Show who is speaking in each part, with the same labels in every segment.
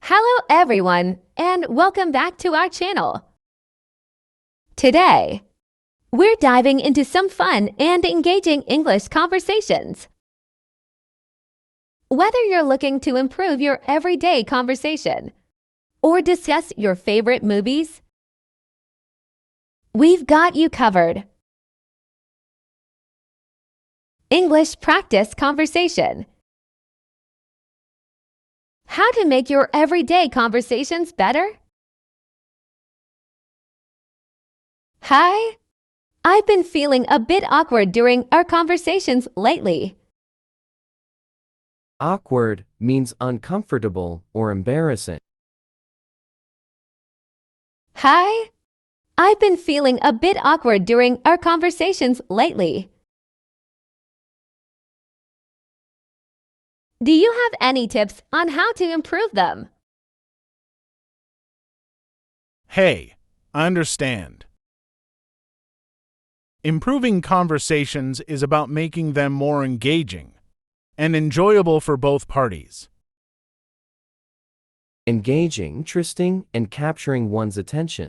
Speaker 1: Hello everyone, and welcome back to our channel. Today, we're diving into some fun and engaging English conversations. Whether you're looking to improve your everyday conversation or discuss your favorite movies, we've got you covered. English Practice Conversation. How to make your everyday conversations better? Hi! I've been feeling a bit awkward during our conversations lately.
Speaker 2: Awkward means uncomfortable or embarrassing.
Speaker 1: Hi! I've been feeling a bit awkward during our conversations lately. Do you have any tips on how to improve them?
Speaker 3: Hey, I understand. Improving conversations is about making them more engaging and enjoyable for both parties.
Speaker 2: Engaging, interesting, and capturing one's attention.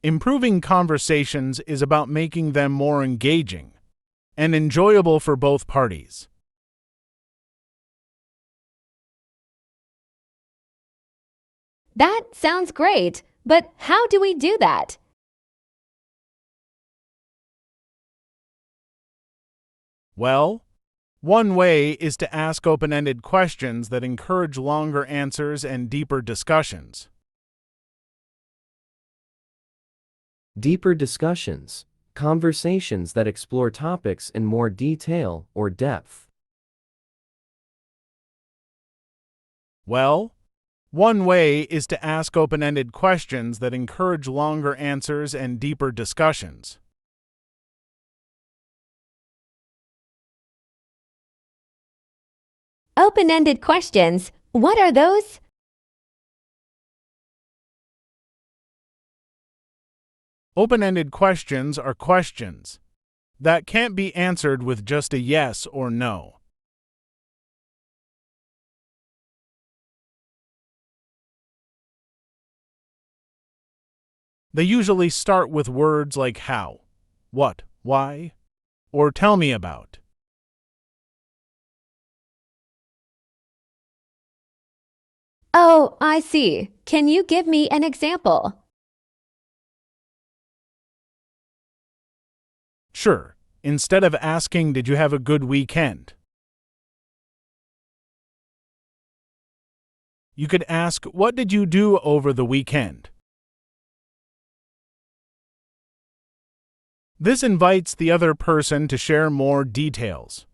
Speaker 3: Improving conversations is about making them more engaging and enjoyable for both parties.
Speaker 1: That sounds great, but how do we do that?
Speaker 3: Well, one way is to ask open-ended questions that encourage longer answers and deeper discussions.
Speaker 2: Deeper discussions. Conversations that explore topics in more detail or depth.
Speaker 3: Well, one way is to ask open-ended questions that encourage longer answers and deeper discussions.
Speaker 1: Open-ended questions. What are those?
Speaker 3: Open-ended questions are questions that can't be answered with just a yes or no. They usually start with words like how, what, why, or tell me about.
Speaker 1: Oh, I see. Can you give me an example?
Speaker 3: Sure, instead of asking, "Did you have a good weekend?" you could ask, "What did you do over the weekend?" This invites the other person to share more details.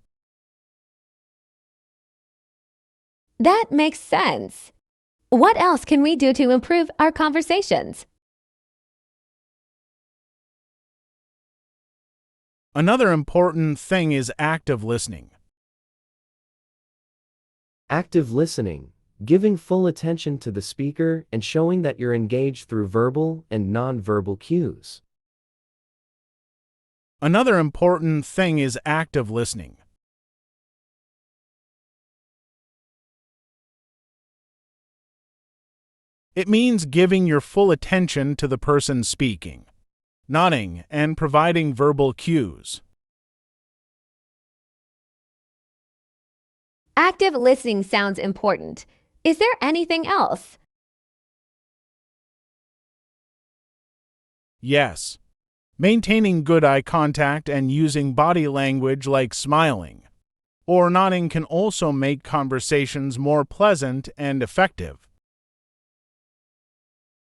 Speaker 1: That makes sense. What else can we do to improve our conversations?
Speaker 3: Another important thing is active listening.
Speaker 2: Active listening. Giving full attention to the speaker and showing that you're engaged through verbal and non-verbal cues.
Speaker 3: Another important thing is active listening. It means giving your full attention to the person speaking, nodding, and providing verbal cues.
Speaker 1: Active listening sounds important. Is there anything else?
Speaker 3: Yes. Maintaining good eye contact and using body language like smiling or nodding can also make conversations more pleasant and effective.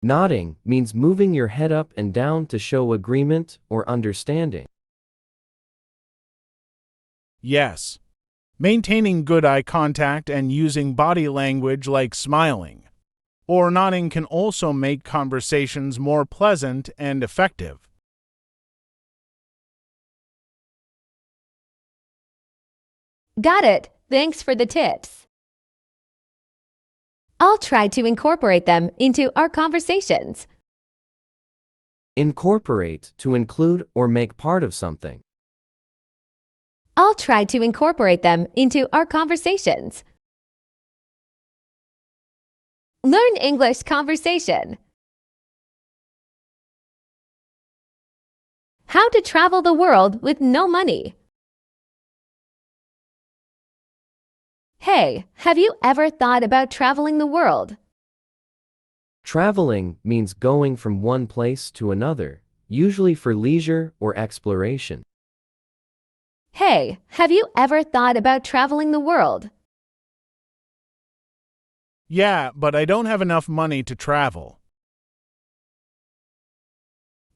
Speaker 2: Nodding means moving your head up and down to show agreement or understanding.
Speaker 3: Yes. Maintaining good eye contact and using body language like smiling or nodding can also make conversations more pleasant and effective.
Speaker 1: Got it. Thanks for the tips. I'll try to incorporate them into our conversations.
Speaker 2: Incorporate, to include or make part of something.
Speaker 1: I'll try to incorporate them into our conversations. Learn English conversation. How to travel the world with no money. Hey, have you ever thought about traveling the world?
Speaker 2: Traveling means going from one place to another, usually for leisure or exploration.
Speaker 1: Hey, have you ever thought about traveling the world?
Speaker 3: Yeah, but I don't have enough money to travel.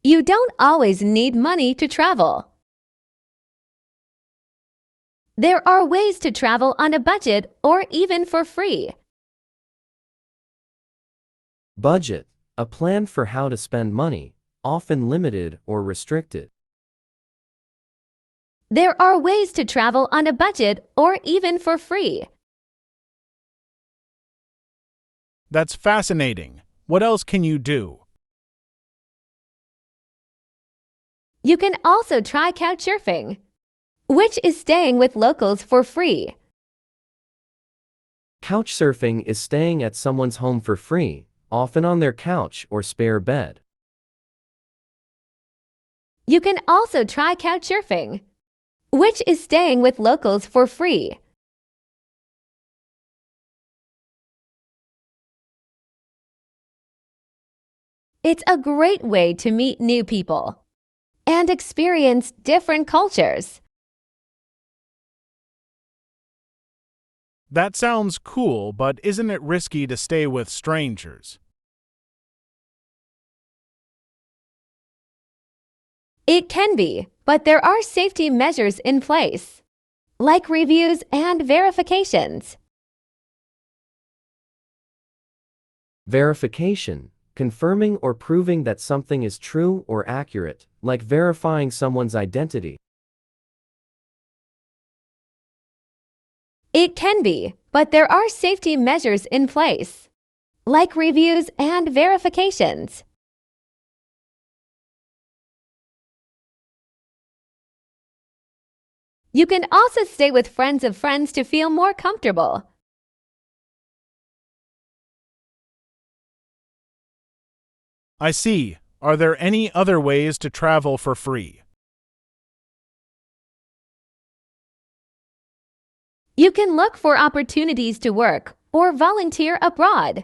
Speaker 1: You don't always need money to travel. There are ways to travel on a budget or even for free.
Speaker 2: Budget, a plan for how to spend money, often limited or restricted.
Speaker 1: There are ways to travel on a budget or even for free.
Speaker 3: That's fascinating. What else can you do?
Speaker 1: You can also try couchsurfing, which is staying with locals for free.
Speaker 2: Couchsurfing is staying at someone's home for free, often on their couch or spare bed.
Speaker 1: You can also try couchsurfing, which is staying with locals for free. It's a great way to meet new people and experience different cultures.
Speaker 3: That sounds cool, but isn't it risky to stay with strangers?
Speaker 1: It can be, but there are safety measures in place, like reviews and verifications.
Speaker 2: Verification, confirming or proving that something is true or accurate, like verifying someone's identity.
Speaker 1: It can be, but there are safety measures in place, like reviews and verifications. You can also stay with friends of friends to feel more comfortable.
Speaker 3: I see. Are there any other ways to travel for free?
Speaker 1: You can look for opportunities to work or volunteer abroad.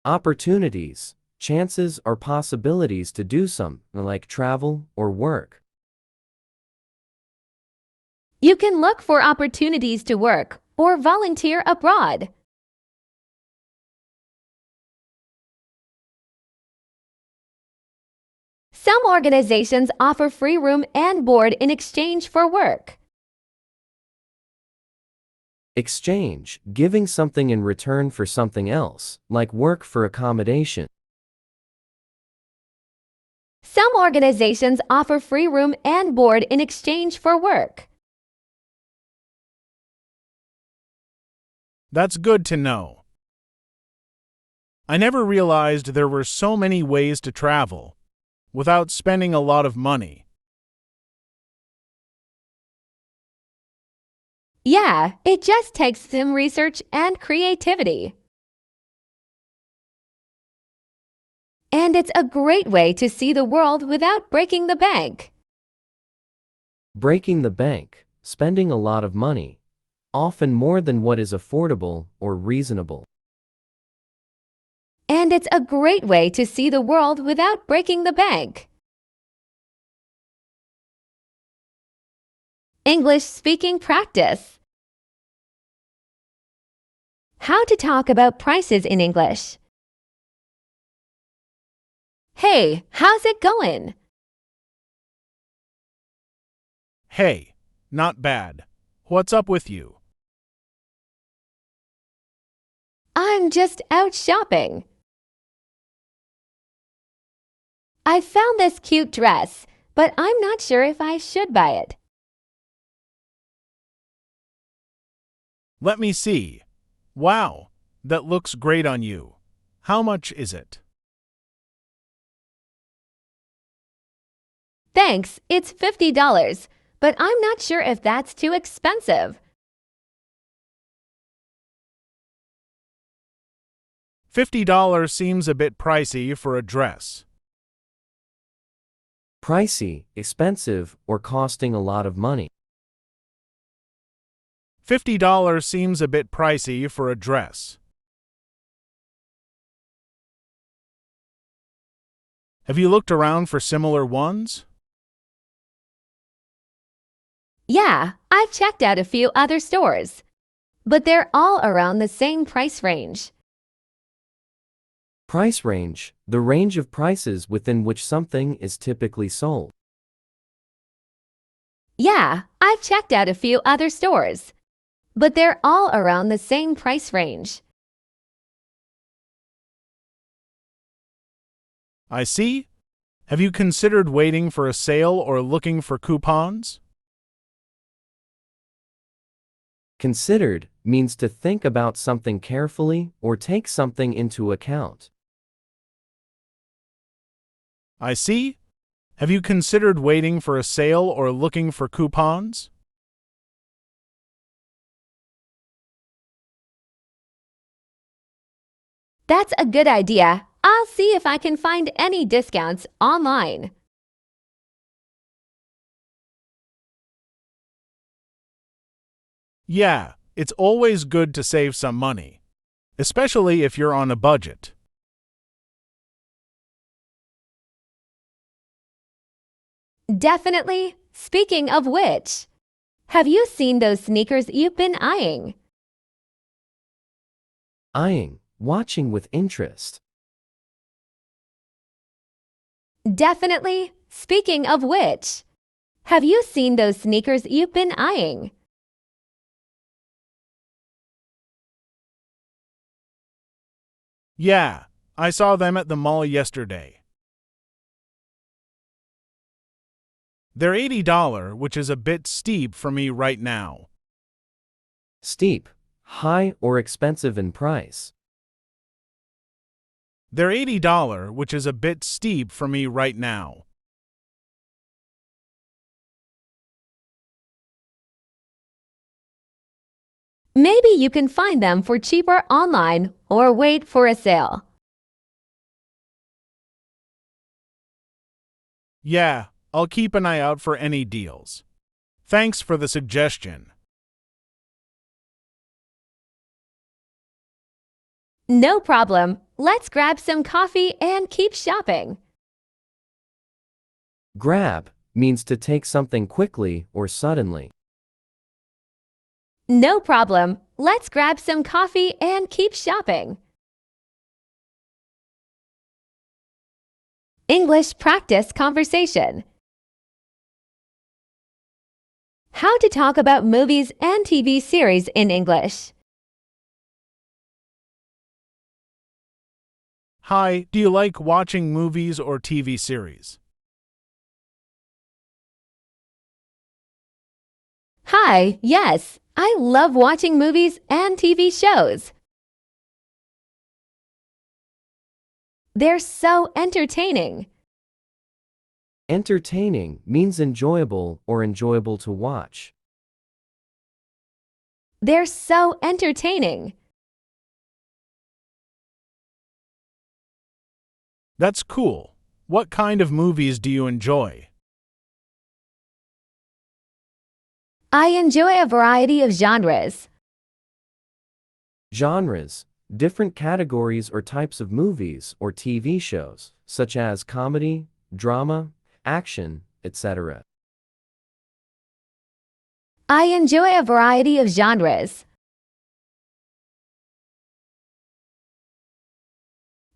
Speaker 2: Opportunities, chances or possibilities to do something like travel or work.
Speaker 1: You can look for opportunities to work or volunteer abroad. Some organizations offer free room and board in exchange for work.
Speaker 2: Exchange, giving something in return for something else, like work for accommodation.
Speaker 1: Some organizations offer free room and board in exchange for work.
Speaker 3: That's good to know. I never realized there were so many ways to travel without spending a lot of money.
Speaker 1: Yeah, it just takes some research and creativity. And it's a great way to see the world without breaking the bank.
Speaker 2: Breaking the bank, spending a lot of money, often more than what is affordable or reasonable.
Speaker 1: And it's a great way to see the world without breaking the bank. English speaking practice. How to talk about prices in English. Hey, how's it going?
Speaker 3: Hey, not bad. What's up with you?
Speaker 1: I'm just out shopping. I found this cute dress, but I'm not sure if I should buy it.
Speaker 3: Let me see. Wow, that looks great on you. How much is it?
Speaker 1: Thanks, it's $50, but I'm not sure if that's too expensive.
Speaker 3: $50 seems a bit pricey for a dress.
Speaker 2: Pricey, expensive, or costing a lot of money.
Speaker 3: $50 seems a bit pricey for a dress. Have you looked around for similar ones?
Speaker 1: Yeah, I've checked out a few other stores, but they're all around the same price range.
Speaker 2: Price range, the range of prices within which something is typically sold.
Speaker 1: Yeah, I've checked out a few other stores, but they're all around the same price range.
Speaker 3: I see. Have you considered waiting for a sale or looking for coupons?
Speaker 2: Considered means to think about something carefully or take something into account.
Speaker 3: I see. Have you considered waiting for a sale or looking for coupons?
Speaker 1: That's a good idea. I'll see if I can find any discounts online.
Speaker 3: Yeah, it's always good to save some money, especially if you're on a budget.
Speaker 1: Definitely. Speaking of which, have you seen those sneakers you've been eyeing?
Speaker 2: Eyeing, watching with interest.
Speaker 1: Definitely. Speaking of which, have you seen those sneakers you've been eyeing?
Speaker 3: Yeah, I saw them at the mall yesterday. They're $80, which is a bit steep for me right now.
Speaker 2: Steep, high, or expensive in price.
Speaker 3: They're $80, which is a bit steep for me right now.
Speaker 1: Maybe you can find them for cheaper online or wait for a sale.
Speaker 3: Yeah, I'll keep an eye out for any deals. Thanks for the suggestion.
Speaker 1: No problem. Let's grab some coffee and keep shopping.
Speaker 2: Grab means to take something quickly or suddenly.
Speaker 1: No problem. Let's grab some coffee and keep shopping. English practice conversation. How to talk about movies and TV series in English.
Speaker 3: Hi, do you like watching movies or TV series?
Speaker 1: Hi, yes, I love watching movies and TV shows. They're so entertaining.
Speaker 2: Entertaining means enjoyable or enjoyable to watch.
Speaker 1: They're so entertaining.
Speaker 3: That's cool. What kind of movies do you enjoy?
Speaker 1: I enjoy a variety of genres.
Speaker 2: Genres, different categories or types of movies or TV shows, such as comedy, drama, action, etc.
Speaker 1: I enjoy a variety of genres.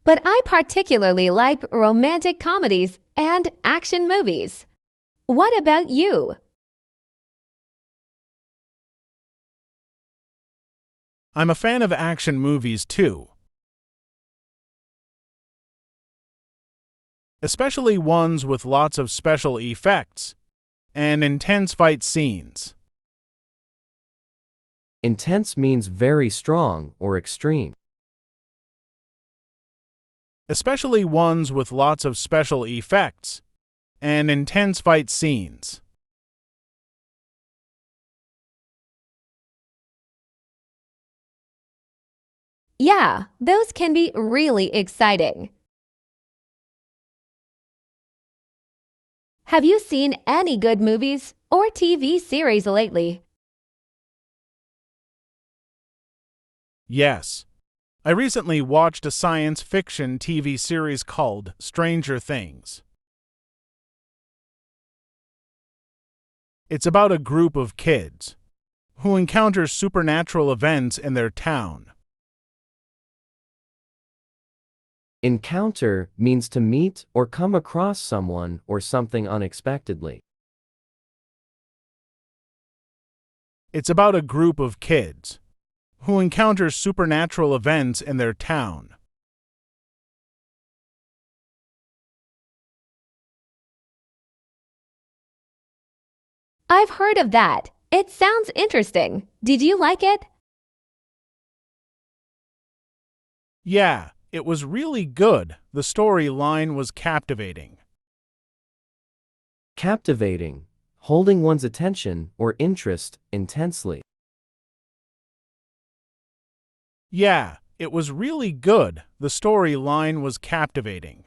Speaker 1: But I particularly like romantic comedies and action movies. What about you?
Speaker 3: I'm a fan of action movies too. Especially ones with lots of special effects and intense fight scenes.
Speaker 2: Intense means very strong or extreme.
Speaker 3: Especially ones with lots of special effects and intense fight scenes.
Speaker 1: Yeah, those can be really exciting. Have you seen any good movies or TV series lately?
Speaker 3: Yes. I recently watched a science fiction TV series called Stranger Things. It's about a group of kids who encounter supernatural events in their town.
Speaker 2: Encounter means to meet or come across someone or something unexpectedly.
Speaker 3: It's about a group of kids who encounter supernatural events in their town.
Speaker 1: I've heard of that. It sounds interesting. Did you like it?
Speaker 3: Yeah, it was really good. The storyline was captivating.
Speaker 2: Captivating, holding one's attention or interest intensely.
Speaker 3: Yeah, it was really good. The storyline was captivating.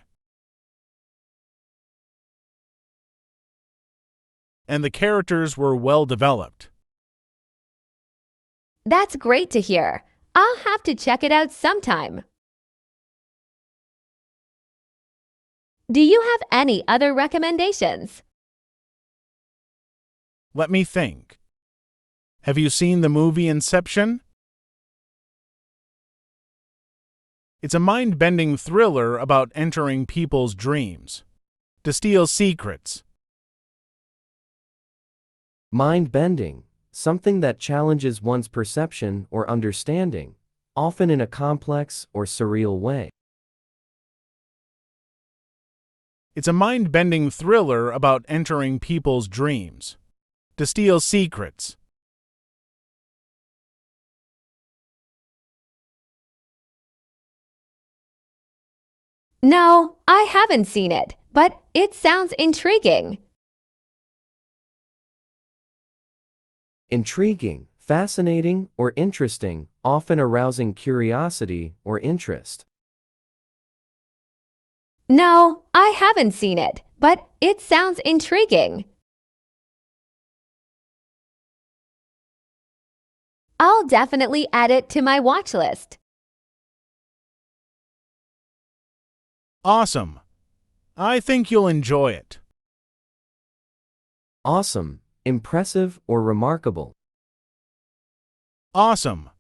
Speaker 3: And the characters were well developed.
Speaker 1: That's great to hear. I'll have to check it out sometime. Do you have any other recommendations?
Speaker 3: Let me think. Have you seen the movie Inception? It's a mind-bending thriller about entering people's dreams to steal secrets.
Speaker 2: Mind-bending, something that challenges one's perception or understanding, often in a complex or surreal way.
Speaker 3: It's a mind-bending thriller about entering people's dreams to steal secrets.
Speaker 1: No, I haven't seen it, but it sounds intriguing.
Speaker 2: Intriguing, fascinating, or interesting, often arousing curiosity or interest.
Speaker 1: No, I haven't seen it, but it sounds intriguing. I'll definitely add it to my watch list.
Speaker 3: Awesome. I think you'll enjoy it.
Speaker 2: Awesome, impressive, or remarkable.
Speaker 3: Awesome.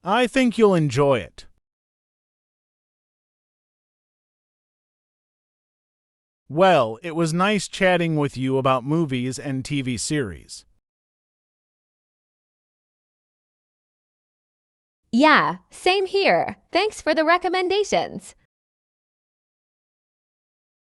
Speaker 3: I think you'll enjoy it. Well, it was nice chatting with you about movies and TV series.
Speaker 1: Yeah, same here. Thanks for the recommendations.